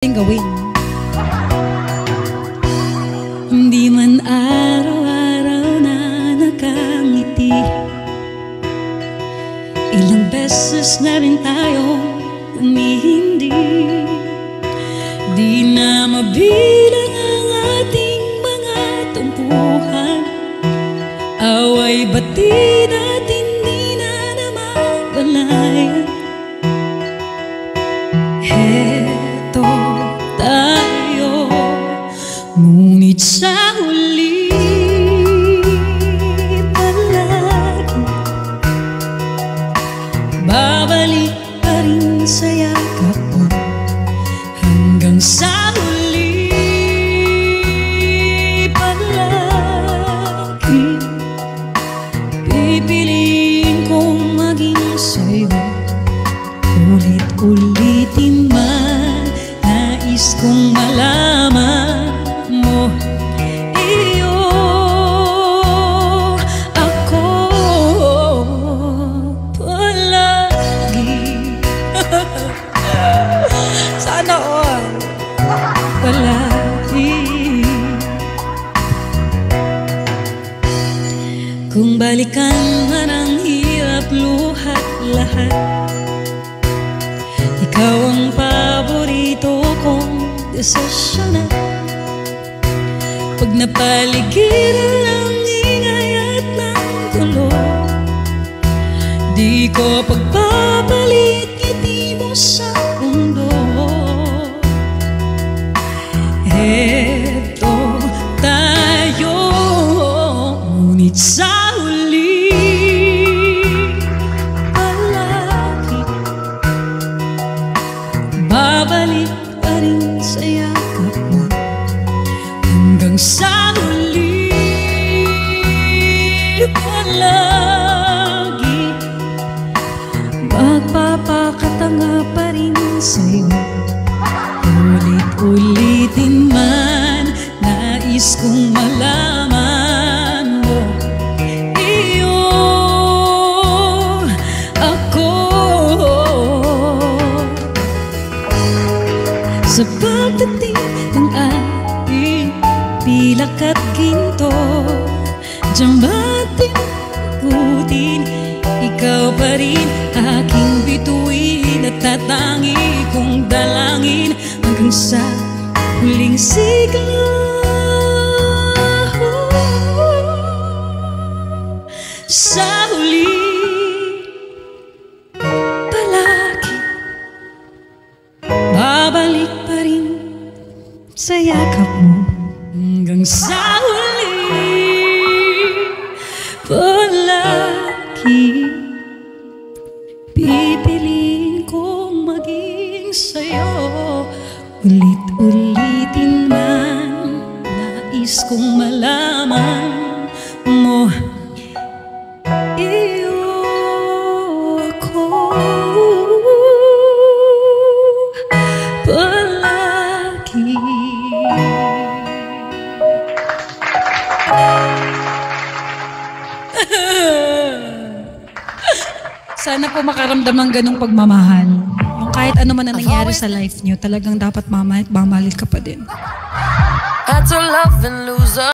Gawin. Hindi man araw-araw na nakangiti, ilang beses na rin tayo umihindi. Di na mabilang ang ating mga tumpuhan, away batid at hindi na namamalayan. Heto tayo, ngunit sa huli palagi babalik pa rin sa yakap mo. Hanggang sa huli palagi pipiliin kong maging sa'yo. Ulit-ulitin man, nais kong malaman mo, iyo ako palagi. Sana all palagi. Kung balikan man ang hirap, luhat lahat, ikaw ang paborito kong desisyonan. Pag napaligiran ng ingay at ng gulo, di ko pagpapalit ngiti mo sa mundo. Heto tayo, ngunit sa huli palagi babalik pa rin sa yakap mo. Hanggang sa huli palagi magpapakatanga pa rin sa'yo. Ulit-ulitin man, nais kong malaman mo, iyo ako. Sa pagdating ng ating pilak at ginto, diyan bating kutin, ikaw pa rin aking bituin at tatangi kong dalangin hanggang sa huling sigla. Sa huli palagi babalik pa rin sa yakap mo. Hanggang sa huli palagi pipiliin kong maging sa'yo. Ulit-ulitin man, nais kong malaman mo, iyo ako palagi. Sana po makaramdam ng ganong pagmamahal. Yung kahit ano man na nangyari sa life niyo, talagang dapat mamalit ka pa din.